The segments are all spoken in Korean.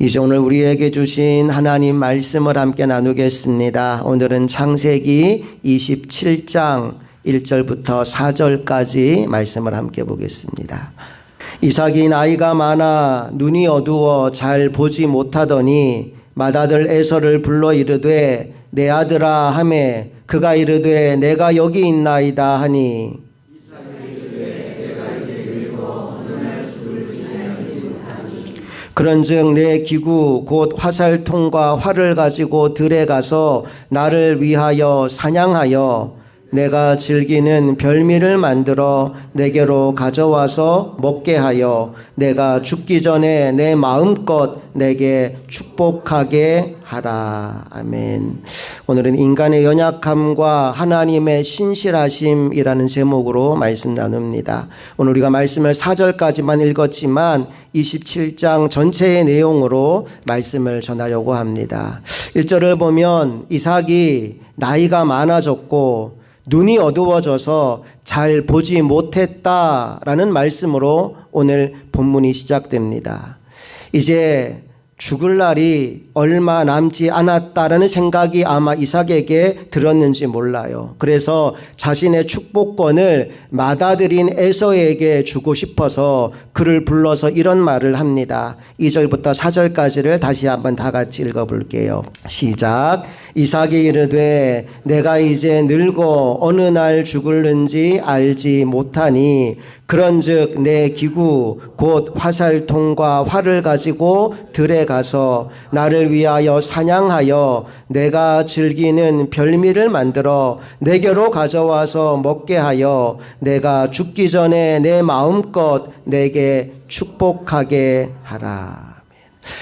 이제 오늘 우리에게 주신 하나님 말씀을 함께 나누겠습니다. 오늘은 창세기 27장 1절부터 4절까지 말씀을 함께 보겠습니다. 이삭이 나이가 많아 눈이 어두워 잘 보지 못하더니 맏아들 에서를 불러 이르되 내 아들아 하매 그가 이르되 내가 여기 있나이다 하니 그런즉 내 기구 곧 화살통과 활을 가지고 들에 가서 나를 위하여 사냥하여 내가 즐기는 별미를 만들어 내게로 가져와서 먹게 하여 내가 죽기 전에 내 마음껏 내게 축복하게 하라. 아멘. 오늘은 인간의 연약함과 하나님의 신실하심이라는 제목으로 말씀 나눕니다. 오늘 우리가 말씀을 4절까지만 읽었지만 27장 전체의 내용으로 말씀을 전하려고 합니다. 1절을 보면 이삭이 나이가 많아졌고 눈이 어두워져서 잘 보지 못했다라는 말씀으로 오늘 본문이 시작됩니다. 이제 죽을 날이 얼마 남지 않았다라는 생각이 아마 이삭에게 들었는지 몰라요. 그래서 자신의 축복권을 맏아들인 에서에게 주고 싶어서 그를 불러서 이런 말을 합니다. 2절부터 4절까지를 다시 한번 다 같이 읽어볼게요. 시작. 이삭이 이르되 내가 이제 늙어 어느 날 죽을는지 알지 못하니 그런즉 내 기구 곧 화살통과 활을 가지고 들에 가서 나를 위하여 사냥하여 내가 즐기는 별미를 만들어 내게로 가져와서 먹게 하여 내가 죽기 전에 내 마음껏 내게 축복하게 하라.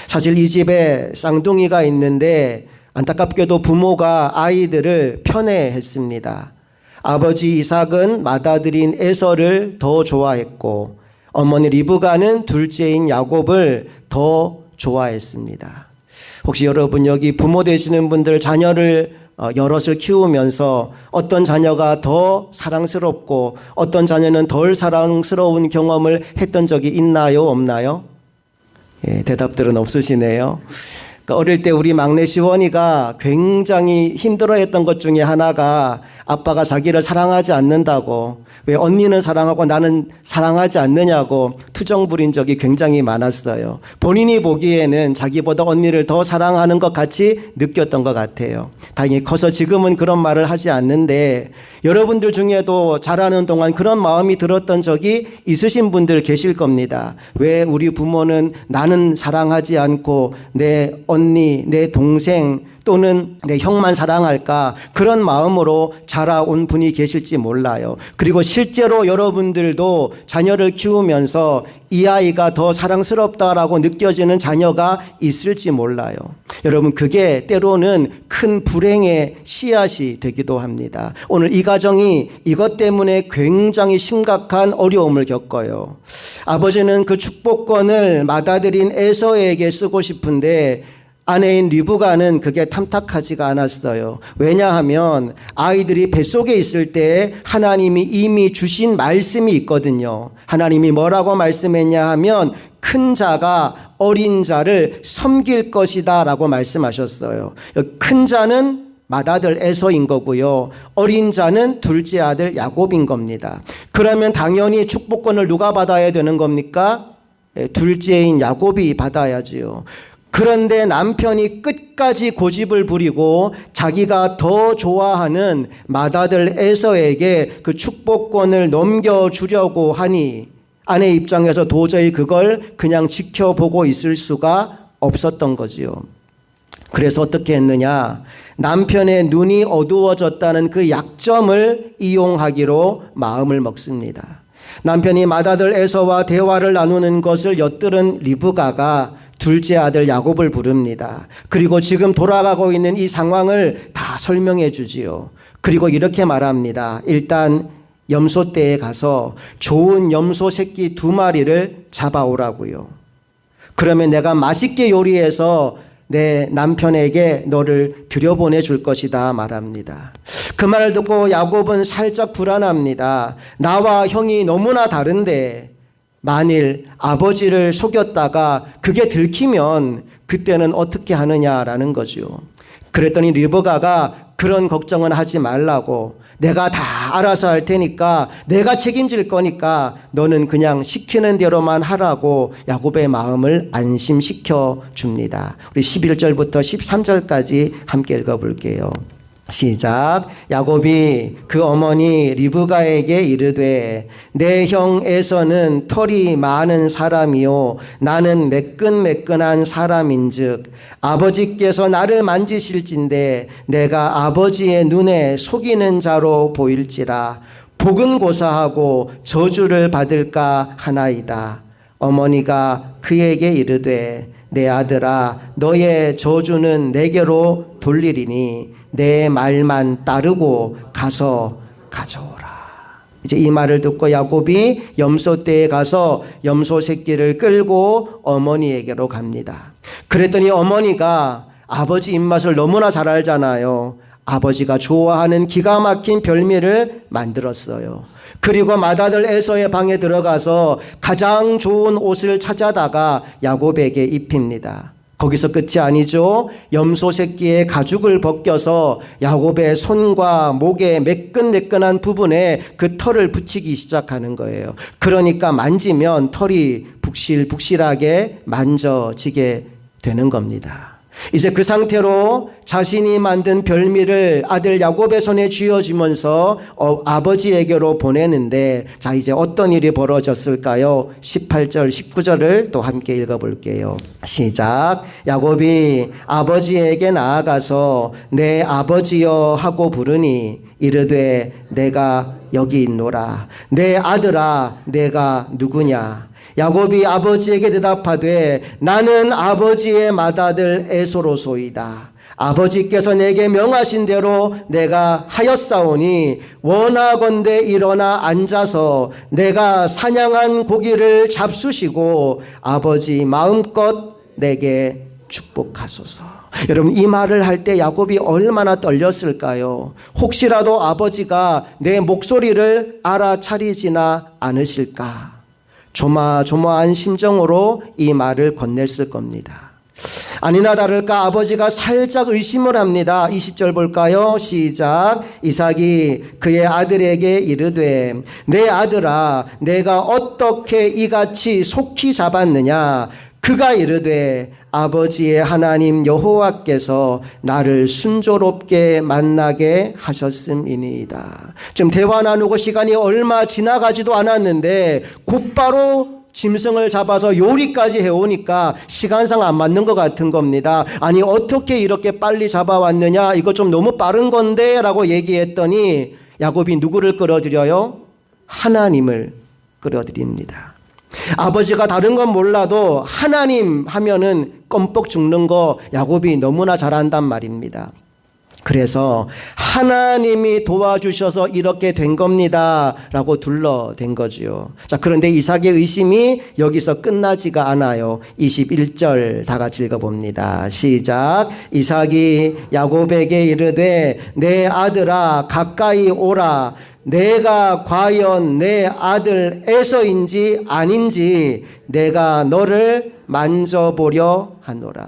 사실 이 집에 쌍둥이가 있는데 안타깝게도 부모가 아이들을 편애했습니다. 아버지 이삭은 맏아들인 에서를 더 좋아했고 어머니 리브가는 둘째인 야곱을 더 좋아했습니다. 혹시 여러분 여기 부모 되시는 분들 자녀를 여럿을 키우면서 어떤 자녀가 더 사랑스럽고 어떤 자녀는 덜 사랑스러운 경험을 했던 적이 있나요? 없나요? 예, 대답들은 없으시네요. 어릴 때 우리 막내 시원이가 굉장히 힘들어했던 것 중에 하나가 아빠가 자기를 사랑하지 않는다고, 왜 언니는 사랑하고 나는 사랑하지 않느냐고 투정 부린 적이 굉장히 많았어요. 본인이 보기에는 자기보다 언니를 더 사랑하는 것 같이 느꼈던 것 같아요. 다행히 커서 지금은 그런 말을 하지 않는데 여러분들 중에도 자라는 동안 그런 마음이 들었던 적이 있으신 분들 계실 겁니다. 왜 우리 부모는 나는 사랑하지 않고 내 언니, 내 동생 또는 내 형만 사랑할까, 그런 마음으로 자라온 분이 계실지 몰라요. 그리고 실제로 여러분들도 자녀를 키우면서 이 아이가 더 사랑스럽다라고 느껴지는 자녀가 있을지 몰라요. 여러분, 그게 때로는 큰 불행의 씨앗이 되기도 합니다. 오늘 이 가정이 이것 때문에 굉장히 심각한 어려움을 겪어요. 아버지는 그 축복권을 맏아들인 에서에게 쓰고 싶은데 아내인 리브가는 그게 탐탁하지가 않았어요. 왜냐하면 아이들이 뱃속에 있을 때 하나님이 이미 주신 말씀이 있거든요. 하나님이 뭐라고 말씀했냐 하면 큰 자가 어린 자를 섬길 것이다 라고 말씀하셨어요. 큰 자는 맏아들 에서인 거고요. 어린 자는 둘째 아들 야곱인 겁니다. 그러면 당연히 축복권을 누가 받아야 되는 겁니까? 둘째인 야곱이 받아야지요. 그런데 남편이 끝까지 고집을 부리고 자기가 더 좋아하는 맏아들 에서에게 그 축복권을 넘겨주려고 하니 아내 입장에서 도저히 그걸 그냥 지켜보고 있을 수가 없었던 거지요. 그래서 어떻게 했느냐? 남편의 눈이 어두워졌다는 그 약점을 이용하기로 마음을 먹습니다. 남편이 맏아들 에서와 대화를 나누는 것을 엿들은 리브가가 둘째 아들 야곱을 부릅니다. 그리고 지금 돌아가고 있는 이 상황을 다 설명해 주지요. 그리고 이렇게 말합니다. 일단 염소떼에 가서 좋은 염소 새끼 2마리를 잡아오라고요. 그러면 내가 맛있게 요리해서 내 남편에게 너를 들여보내 줄 것이다 말합니다. 그 말을 듣고 야곱은 살짝 불안합니다. 나와 형이 너무나 다른데 만일 아버지를 속였다가 그게 들키면 그때는 어떻게 하느냐라는 거죠. 그랬더니 리브가가 그런 걱정은 하지 말라고, 내가 다 알아서 할 테니까, 내가 책임질 거니까 너는 그냥 시키는 대로만 하라고 야곱의 마음을 안심시켜 줍니다. 우리 11절부터 13절까지 함께 읽어볼게요. 시작. 야곱이 그 어머니 리브가에게 이르되 내 형 에서는 털이 많은 사람이요 나는 매끈매끈한 사람인즉 아버지께서 나를 만지실진대 내가 아버지의 눈에 속이는 자로 보일지라 복은 고사하고 저주를 받을까 하나이다. 어머니가 그에게 이르되 내 아들아 너의 저주는 내게로 돌리리니 내 말만 따르고 가서 가져오라. 이제 이 말을 듣고 야곱이 염소떼에 가서 염소 새끼를 끌고 어머니에게로 갑니다. 그랬더니 어머니가 아버지 입맛을 너무나 잘 알잖아요. 아버지가 좋아하는 기가 막힌 별미를 만들었어요. 그리고 맏아들 에서의 방에 들어가서 가장 좋은 옷을 찾아다가 야곱에게 입힙니다. 거기서 끝이 아니죠. 염소 새끼의 가죽을 벗겨서 야곱의 손과 목의 매끈매끈한 부분에 그 털을 붙이기 시작하는 거예요. 그러니까 만지면 털이 북실북실하게 만져지게 되는 겁니다. 이제 그 상태로 자신이 만든 별미를 아들 야곱의 손에 쥐어주면서 아버지에게로 보내는데, 자 이제 어떤 일이 벌어졌을까요? 18절 19절을 또 함께 읽어볼게요. 시작. 야곱이 아버지에게 나아가서 내 아버지여 하고 부르니 이르되 내가 여기 있노라. 내 아들아 내가 누구냐? 야곱이 아버지에게 대답하되 나는 아버지의 맏아들 에서로소이다. 아버지께서 내게 명하신 대로 내가 하였사오니 원하건대 일어나 앉아서 내가 사냥한 고기를 잡수시고 아버지 마음껏 내게 축복하소서. 여러분 이 말을 할 때 야곱이 얼마나 떨렸을까요? 혹시라도 아버지가 내 목소리를 알아차리지나 않으실까? 조마조마한 심정으로 이 말을 건넸을 겁니다. 아니나 다를까 아버지가 살짝 의심을 합니다. 20절 볼까요? 시작. 이삭이 그의 아들에게 이르되 내 아들아 내가 어떻게 이같이 속히 잡았느냐? 그가 이르되 아버지의 하나님 여호와께서 나를 순조롭게 만나게 하셨음이니이다. 지금 대화 나누고 시간이 얼마 지나가지도 않았는데 곧바로 짐승을 잡아서 요리까지 해오니까 시간상 안 맞는 것 같은 겁니다. 아니 어떻게 이렇게 빨리 잡아왔느냐, 이거 좀 너무 빠른 건데 라고 얘기했더니 야곱이 누구를 끌어들여요? 하나님을 끌어들입니다. 아버지가 다른 건 몰라도 하나님 하면은 껌뻑 죽는 거 야곱이 너무나 잘한단 말입니다. 그래서 하나님이 도와주셔서 이렇게 된 겁니다 라고 둘러댄 거지요. 자, 그런데 이삭의 의심이 여기서 끝나지가 않아요. 21절 다 같이 읽어봅니다. 시작. 이삭이 야곱에게 이르되 내 아들아 가까이 오라. 내가 과연 내 아들 에서인지 아닌지 내가 너를 만져보려 하노라.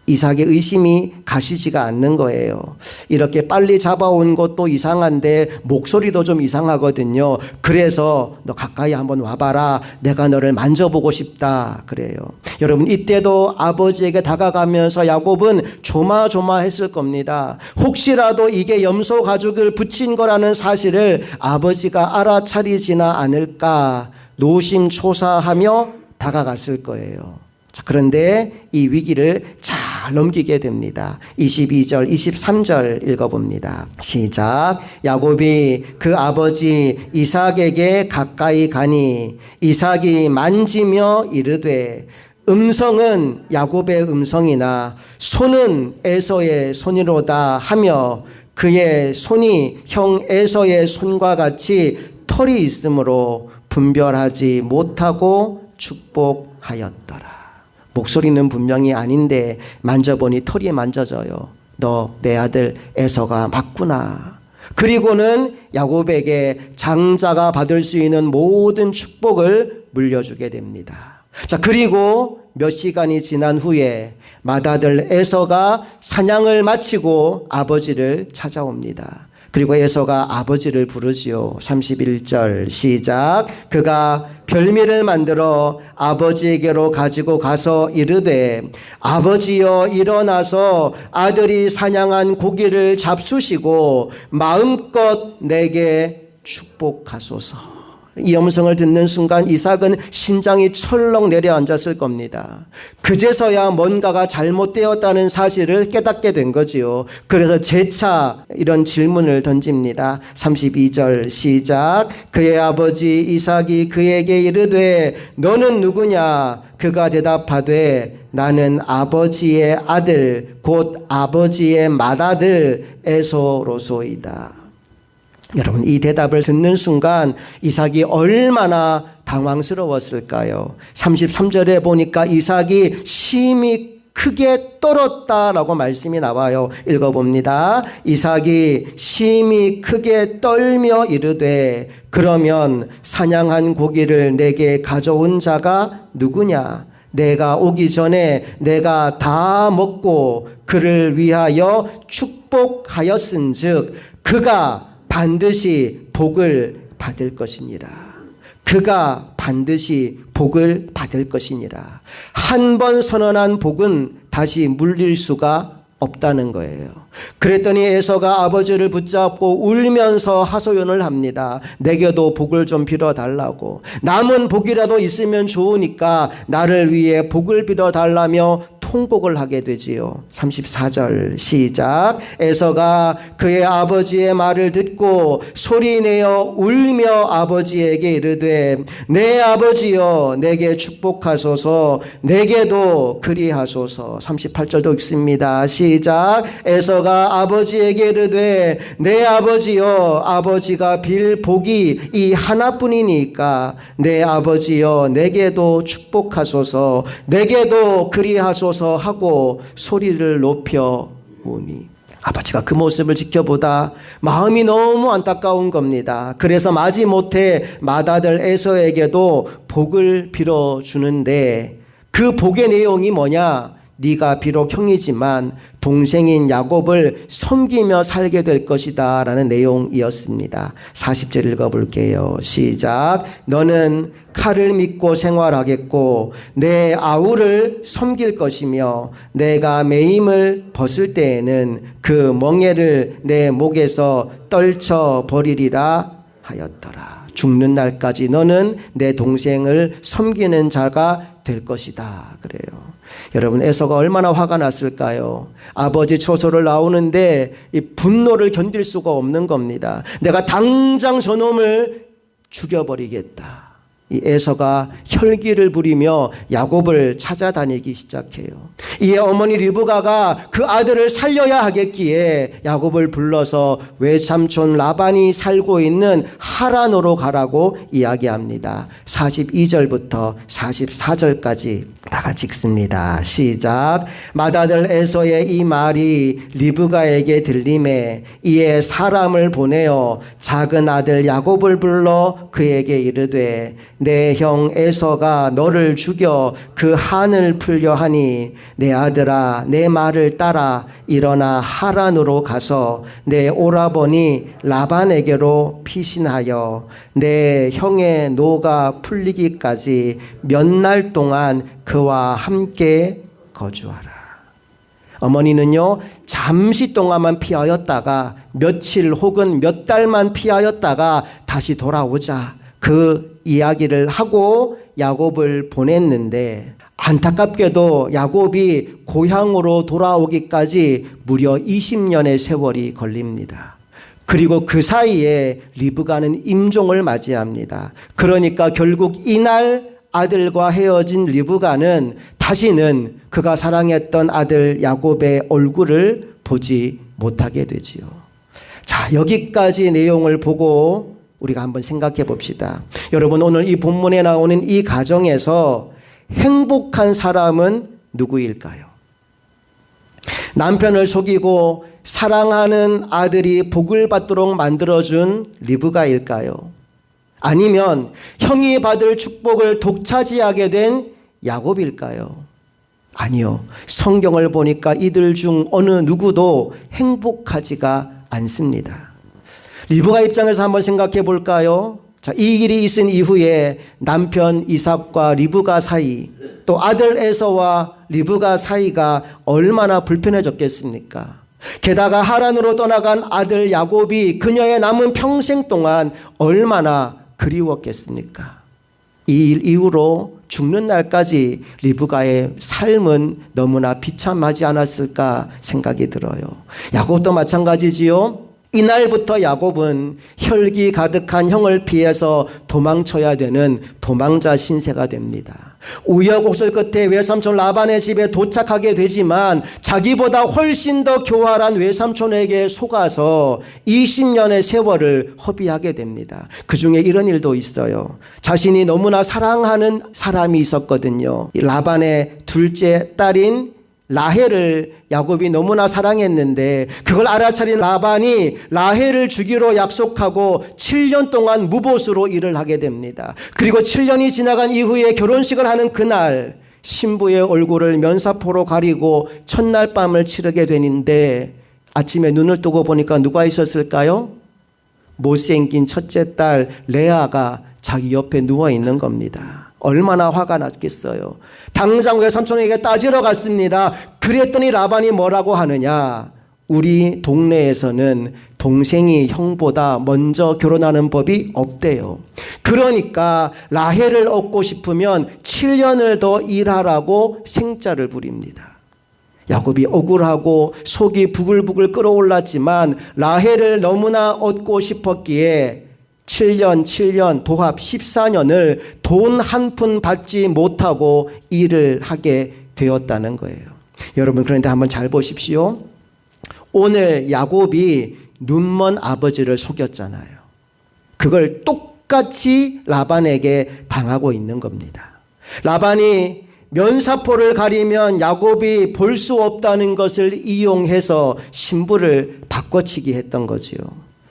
이삭의 의심이 가시지가 않는 거예요. 이렇게 빨리 잡아온 것도 이상한데 목소리도 좀 이상하거든요. 그래서 너 가까이 한번 와봐라. 내가 너를 만져보고 싶다. 그래요. 여러분 이때도 아버지에게 다가가면서 야곱은 조마조마했을 겁니다. 혹시라도 이게 염소 가죽을 붙인 거라는 사실을 아버지가 알아차리지나 않을까 노심초사하며 다가갔을 거예요. 자, 그런데 이 위기를 잘 넘기게 됩니다. 22절, 23절 읽어봅니다. 시작. 야곱이 그 아버지 이삭에게 가까이 가니 이삭이 만지며 이르되 음성은 야곱의 음성이나 손은 에서의 손이로다 하며 그의 손이 형 에서의 손과 같이 털이 있으므로 분별하지 못하고 축복하였더라. 목소리는 분명히 아닌데 만져보니 털이 만져져요. 너 내 아들 에서가 맞구나. 그리고는 야곱에게 장자가 받을 수 있는 모든 축복을 물려주게 됩니다. 자, 그리고 몇 시간이 지난 후에 맏아들 에서가 사냥을 마치고 아버지를 찾아옵니다. 그리고 에서가 아버지를 부르지요. 31절 시작. 그가 별미를 만들어 아버지에게로 가지고 가서 이르되 아버지여 일어나서 아들이 사냥한 고기를 잡수시고 마음껏 내게 축복하소서. 이 음성을 듣는 순간 이삭은 심장이 철렁 내려앉았을 겁니다. 그제서야 뭔가가 잘못되었다는 사실을 깨닫게 된 거지요. 그래서 재차 이런 질문을 던집니다. 32절 시작. 그의 아버지 이삭이 그에게 이르되 너는 누구냐? 그가 대답하되 나는 아버지의 아들 곧 아버지의 맏아들 에서로소이다. 여러분, 이 대답을 듣는 순간 이삭이 얼마나 당황스러웠을까요? 33절에 보니까 이삭이 심히 크게 떨었다라고 말씀이 나와요. 읽어봅니다. 이삭이 심히 크게 떨며 이르되 그러면 사냥한 고기를 내게 가져온 자가 누구냐? 내가 오기 전에 내가 다 먹고 그를 위하여 축복하였은즉 그가 반드시 복을 받을 것이니라. 그가 반드시 복을 받을 것이니라. 한 번 선언한 복은 다시 물릴 수가 없다는 거예요. 그랬더니 에서가 아버지를 붙잡고 울면서 하소연을 합니다. 내게도 복을 좀 빌어달라고. 남은 복이라도 있으면 좋으니까 나를 위해 복을 빌어달라며 통곡을 하게 되지요. 34절 시작. 에서가 그의 아버지의 말을 듣고 소리내어 울며 아버지에게 이르되 내 아버지여 내게 축복하소서 내게도 그리하소서. 38절도 읽습니다. 시작. 에서가 아버지에게 이르되 내 아버지여 아버지가 빌 복이 이 하나뿐이니까 내 아버지여 내게도 축복하소서 내게도 그리하소서 하고 소리를 높여 오니 아버지가 그 모습을 지켜보다 마음이 너무 안타까운 겁니다. 그래서 마지못해 맏아들 에서에게도 복을 빌어주는데 그 복의 내용이 뭐냐? 네가 비록 형이지만 동생인 야곱을 섬기며 살게 될 것이다 라는 내용이었습니다. 40절 읽어볼게요. 시작. 너는 칼을 믿고 생활하겠고 내 아우를 섬길 것이며 내가 매임을 벗을 때에는 그 멍에를 내 목에서 떨쳐버리리라 하였더라. 죽는 날까지 너는 내 동생을 섬기는 자가 될 것이다. 그래요. 여러분, 에서가 얼마나 화가 났을까요? 아버지 처소를 나오는데 이 분노를 견딜 수가 없는 겁니다. 내가 당장 저놈을 죽여버리겠다. 이 에서가 혈기를 부리며 야곱을 찾아다니기 시작해요. 이에 어머니 리브가가 그 아들을 살려야 하겠기에 야곱을 불러서 외삼촌 라반이 살고 있는 하란으로 가라고 이야기합니다. 42절부터 44절까지 다 같이 읽습니다. 시작. 맏아들 에서의 이 말이 리브가에게 들림에 이에 사람을 보내어 작은 아들 야곱을 불러 그에게 이르되 내 형 에서가 너를 죽여 그 한을 풀려 하니 내 아들아 내 말을 따라 일어나 하란으로 가서 내 오라버니 라반에게로 피신하여 내 형의 노가 풀리기까지 몇 날 동안 그와 함께 거주하라. 어머니는요 잠시 동안만 피하였다가 며칠 혹은 몇 달만 피하였다가 다시 돌아오자 그 이야기를 하고 야곱을 보냈는데 안타깝게도 야곱이 고향으로 돌아오기까지 무려 20년의 세월이 걸립니다. 그리고 그 사이에 리브가는 임종을 맞이합니다. 그러니까 결국 이날 아들과 헤어진 리브가는 다시는 그가 사랑했던 아들 야곱의 얼굴을 보지 못하게 되지요. 자, 여기까지 내용을 보고 우리가 한번 생각해 봅시다. 여러분, 오늘 이 본문에 나오는 이 가정에서 행복한 사람은 누구일까요? 남편을 속이고 사랑하는 아들이 복을 받도록 만들어준 리브가일까요? 아니면 형이 받을 축복을 독차지하게 된 야곱일까요? 아니요. 성경을 보니까 이들 중 어느 누구도 행복하지가 않습니다. 리브가 입장에서 한번 생각해 볼까요? 자, 이 일이 있은 이후에 남편 이삭과 리브가 사이, 또 아들 에서와 리브가 사이가 얼마나 불편해졌겠습니까? 게다가 하란으로 떠나간 아들 야곱이 그녀의 남은 평생 동안 얼마나 그리웠겠습니까? 이 일 이후로 죽는 날까지 리브가의 삶은 너무나 비참하지 않았을까 생각이 들어요. 야곱도 마찬가지지요. 이날부터 야곱은 혈기 가득한 형을 피해서 도망쳐야 되는 도망자 신세가 됩니다. 우여곡절 끝에 외삼촌 라반의 집에 도착하게 되지만 자기보다 훨씬 더 교활한 외삼촌에게 속아서 20년의 세월을 허비하게 됩니다. 그 중에 이런 일도 있어요. 자신이 너무나 사랑하는 사람이 있었거든요. 라반의 둘째 딸인 라헬을 야곱이 너무나 사랑했는데 그걸 알아차린 라반이 라헬을 주기로 약속하고 7년 동안 무보수로 일을 하게 됩니다. 그리고 7년이 지나간 이후에 결혼식을 하는 그날 신부의 얼굴을 면사포로 가리고 첫날 밤을 치르게 되는데 아침에 눈을 뜨고 보니까 누가 있었을까요? 못생긴 첫째 딸 레아가 자기 옆에 누워 있는 겁니다. 얼마나 화가 났겠어요. 당장 외삼촌에게 따지러 갔습니다. 그랬더니 라반이 뭐라고 하느냐? 우리 동네에서는 동생이 형보다 먼저 결혼하는 법이 없대요. 그러니까 라헬을 얻고 싶으면 7년을 더 일하라고 생짜를 부립니다. 야곱이 억울하고 속이 부글부글 끓어올랐지만 라헬을 너무나 얻고 싶었기에 7년 도합 14년을 돈 한 푼 받지 못하고 일을 하게 되었다는 거예요. 여러분, 그런데 한번 잘 보십시오. 오늘 야곱이 눈먼 아버지를 속였잖아요. 그걸 똑같이 라반에게 당하고 있는 겁니다. 라반이 면사포를 가리면 야곱이 볼 수 없다는 것을 이용해서 신부를 바꿔치기 했던 거지요.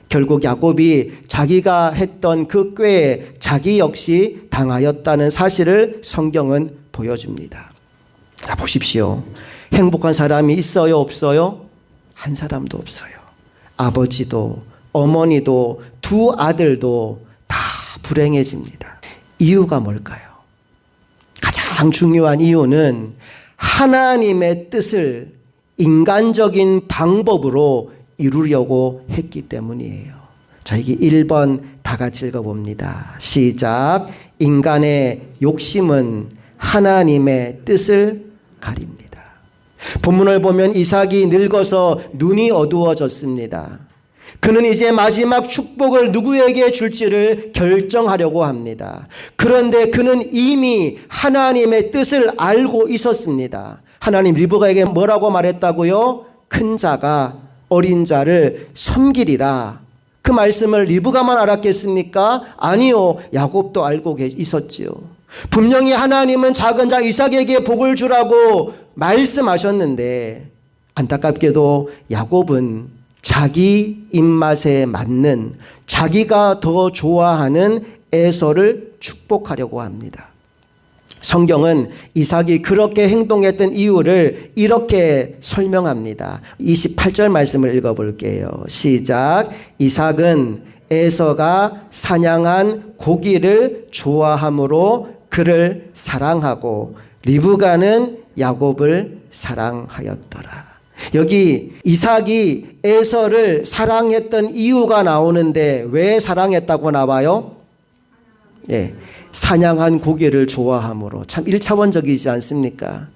결국 야곱이 자기가 했던 그 꾀에 자기 역시 당하였다는 사실을 성경은 보여줍니다. 자, 보십시오. 행복한 사람이 있어요, 없어요? 한 사람도 없어요. 아버지도 어머니도 두 아들도 다 불행해집니다. 이유가 뭘까요? 가장 중요한 이유는 하나님의 뜻을 인간적인 방법으로 이루려고 했기 때문이에요. 자, 이게 1번 다 같이 읽어봅니다. 시작. 인간의 욕심은 하나님의 뜻을 가립니다. 본문을 보면 이삭이 늙어서 눈이 어두워졌습니다. 그는 이제 마지막 축복을 누구에게 줄지를 결정하려고 합니다. 그런데 그는 이미 하나님의 뜻을 알고 있었습니다. 하나님 리브가에게 뭐라고 말했다고요? 큰 자가 어린 자를 섬기리라. 그 말씀을 리브가만 알았겠습니까? 아니요. 야곱도 알고 있었지요. 분명히 하나님은 작은 자 이삭에게 복을 주라고 말씀하셨는데 안타깝게도 야곱은 자기 입맛에 맞는 자기가 더 좋아하는 에서를 축복하려고 합니다. 성경은 이삭이 그렇게 행동했던 이유를 이렇게 설명합니다. 28절 말씀을 읽어볼게요. 시작. 이삭은 에서가 사냥한 고기를 좋아함으로 그를 사랑하고 리브가는 야곱을 사랑하였더라. 여기 이삭이 에서를 사랑했던 이유가 나오는데 왜 사랑했다고 나와요? 예. 사냥한 고기를 좋아함으로. 참 1차원적이지 않습니까?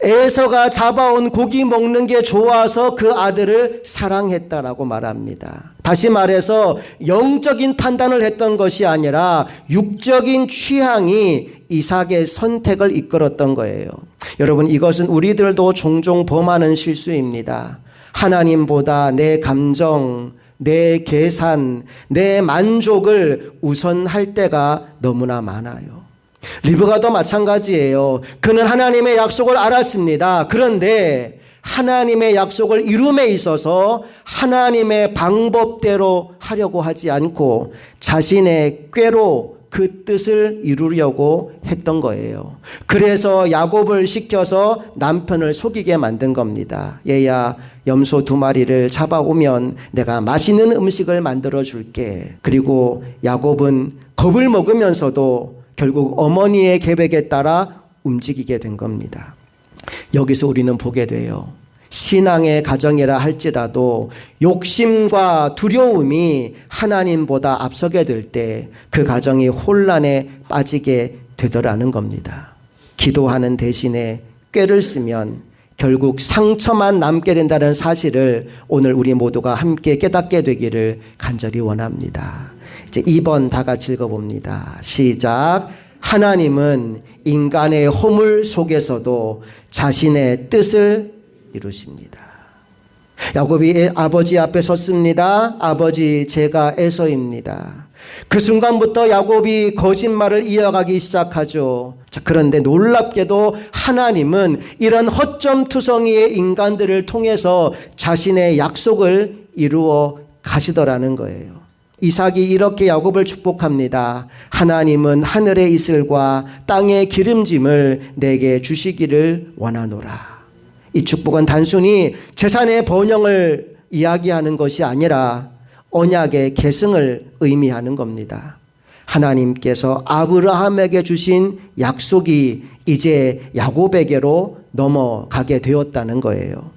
에서가 잡아온 고기 먹는 게 좋아서 그 아들을 사랑했다라고 말합니다. 다시 말해서 영적인 판단을 했던 것이 아니라 육적인 취향이 이삭의 선택을 이끌었던 거예요. 여러분, 이것은 우리들도 종종 범하는 실수입니다. 하나님보다 내 감정, 내 계산, 내 만족을 우선할 때가 너무나 많아요. 리브가도 마찬가지예요. 그는 하나님의 약속을 알았습니다. 그런데 하나님의 약속을 이룸에 있어서 하나님의 방법대로 하려고 하지 않고 자신의 꾀로 그 뜻을 이루려고 했던 거예요. 그래서 야곱을 시켜서 남편을 속이게 만든 겁니다. 얘야, 염소 2마리를 잡아오면 내가 맛있는 음식을 만들어 줄게. 그리고 야곱은 겁을 먹으면서도 결국 어머니의 계획에 따라 움직이게 된 겁니다. 여기서 우리는 보게 돼요. 신앙의 가정이라 할지라도 욕심과 두려움이 하나님보다 앞서게 될 때 그 가정이 혼란에 빠지게 되더라는 겁니다. 기도하는 대신에 꾀를 쓰면 결국 상처만 남게 된다는 사실을 오늘 우리 모두가 함께 깨닫게 되기를 간절히 원합니다. 이제 2번 다 같이 읽어봅니다. 시작. 하나님은 인간의 허물 속에서도 자신의 뜻을 이루십니다. 야곱이 아버지 앞에 섰습니다. 아버지, 제가 에서입니다. 그 순간부터 야곱이 거짓말을 이어가기 시작하죠. 자, 그런데 놀랍게도 하나님은 이런 허점투성이의 인간들을 통해서 자신의 약속을 이루어 가시더라는 거예요. 이삭이 이렇게 야곱을 축복합니다. 하나님은 하늘의 이슬과 땅의 기름짐을 내게 주시기를 원하노라. 이 축복은 단순히 재산의 번영을 이야기하는 것이 아니라 언약의 계승을 의미하는 겁니다. 하나님께서 아브라함에게 주신 약속이 이제 야곱에게로 넘어가게 되었다는 거예요.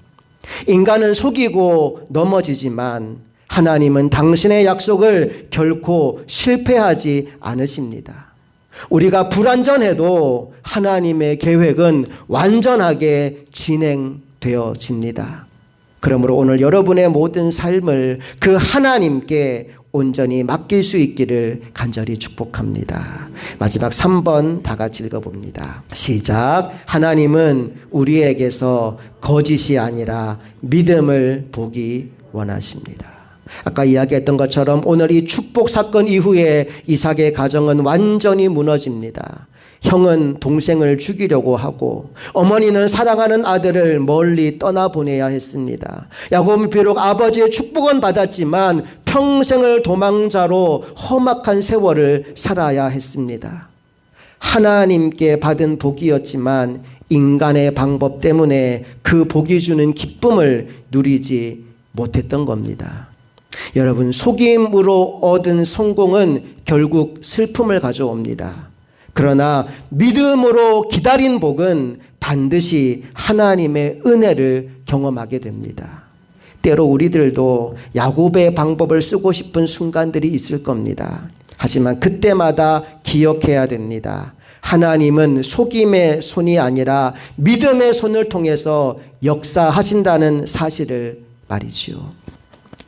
인간은 속이고 넘어지지만 하나님은 당신의 약속을 결코 실패하지 않으십니다. 우리가 불완전해도 하나님의 계획은 완전하게 진행되어집니다. 그러므로 오늘 여러분의 모든 삶을 그 하나님께 온전히 맡길 수 있기를 간절히 축복합니다. 마지막 3번 다 같이 읽어봅니다. 시작. 하나님은 우리에게서 거짓이 아니라 믿음을 보기 원하십니다. 아까 이야기했던 것처럼 오늘 이 축복 사건 이후에 이삭의 가정은 완전히 무너집니다. 형은 동생을 죽이려고 하고 어머니는 사랑하는 아들을 멀리 떠나보내야 했습니다. 야곱은 비록 아버지의 축복은 받았지만 평생을 도망자로 험악한 세월을 살아야 했습니다. 하나님께 받은 복이었지만 인간의 방법 때문에 그 복이 주는 기쁨을 누리지 못했던 겁니다. 여러분, 속임으로 얻은 성공은 결국 슬픔을 가져옵니다. 그러나 믿음으로 기다린 복은 반드시 하나님의 은혜를 경험하게 됩니다. 때로 우리들도 야곱의 방법을 쓰고 싶은 순간들이 있을 겁니다. 하지만 그때마다 기억해야 됩니다. 하나님은 속임의 손이 아니라 믿음의 손을 통해서 역사하신다는 사실을 말이죠.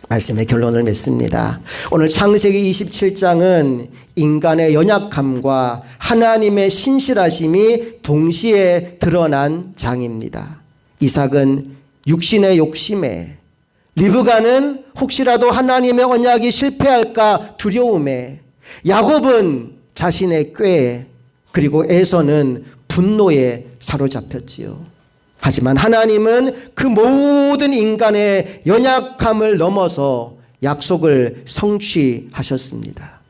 말씀의 결론을 맺습니다. 오늘 창세기 27장은 인간의 연약함과 하나님의 신실하심이 동시에 드러난 장입니다. 이삭은 육신의 욕심에, 리브가는 혹시라도 하나님의 언약이 실패할까 두려움에, 야곱은 자신의 꾀에, 그리고 에서는 분노에 사로잡혔지요. 하지만 하나님은 그 모든 인간의 연약함을 넘어서 약속을 성취하셨습니다.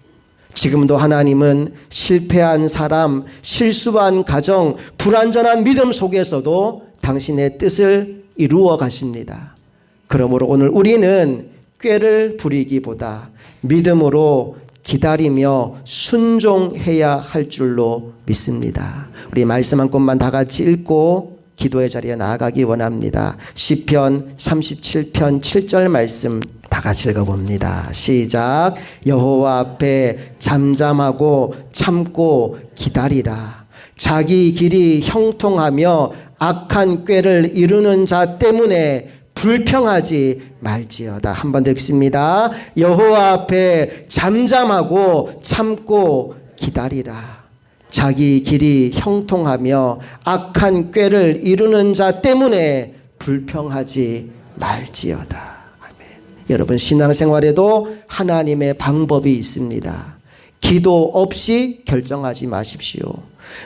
지금도 하나님은 실패한 사람, 실수한 가정, 불완전한 믿음 속에서도 당신의 뜻을 이루어 가십니다. 그러므로 오늘 우리는 꾀를 부리기보다 믿음으로 기다리며 순종해야 할 줄로 믿습니다. 우리 말씀 한 곳만 다 같이 읽고 기도의 자리에 나아가기 원합니다. 시편 37편 7절 말씀 다 같이 읽어봅니다. 시작. 여호와 앞에 잠잠하고 참고 기다리라. 자기 길이 형통하며 악한 꾀를 이루는 자 때문에 불평하지 말지어다. 한 번 더 읽습니다. 여호와 앞에 잠잠하고 참고 기다리라. 자기 길이 형통하며 악한 꾀를 이루는 자 때문에 불평하지 말지어다. 아멘. 여러분, 신앙생활에도 하나님의 방법이 있습니다. 기도 없이 결정하지 마십시오.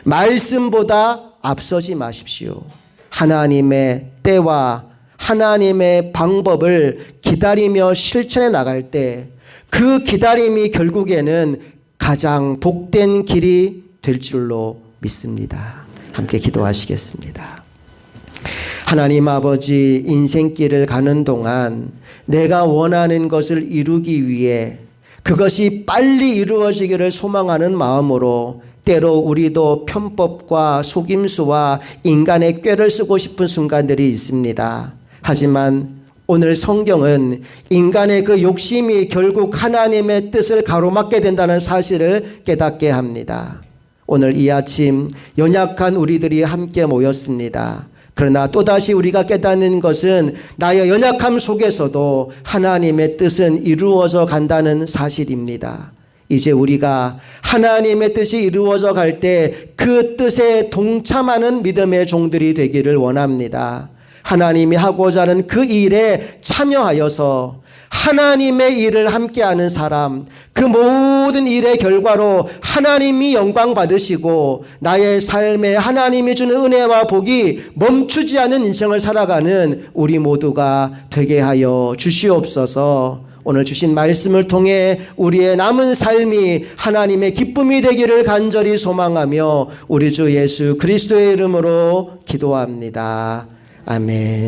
말씀보다 앞서지 마십시오. 하나님의 때와 하나님의 방법을 기다리며 실천해 나갈 때 그 기다림이 결국에는 가장 복된 길이 될 줄로 믿습니다. 함께 기도하시겠습니다. 하나님 아버지, 인생길을 가는 동안 내가 원하는 것을 이루기 위해 그것이 빨리 이루어지기를 소망하는 마음으로 때로 우리도 편법과 속임수와 인간의 꾀를 쓰고 싶은 순간들이 있습니다. 하지만 오늘 성경은 인간의 그 욕심이 결국 하나님의 뜻을 가로막게 된다는 사실을 깨닫게 합니다. 오늘 이 아침 연약한 우리들이 함께 모였습니다. 그러나 또다시 우리가 깨닫는 것은 나의 연약함 속에서도 하나님의 뜻은 이루어져 간다는 사실입니다. 이제 우리가 하나님의 뜻이 이루어져 갈 때 그 뜻에 동참하는 믿음의 종들이 되기를 원합니다. 하나님이 하고자 하는 그 일에 참여하여서 하나님의 일을 함께하는 사람, 그 모든 일의 결과로 하나님이 영광 받으시고 나의 삶에 하나님이 주는 은혜와 복이 멈추지 않는 인생을 살아가는 우리 모두가 되게 하여 주시옵소서. 오늘 주신 말씀을 통해 우리의 남은 삶이 하나님의 기쁨이 되기를 간절히 소망하며 우리 주 예수 그리스도의 이름으로 기도합니다. 아멘.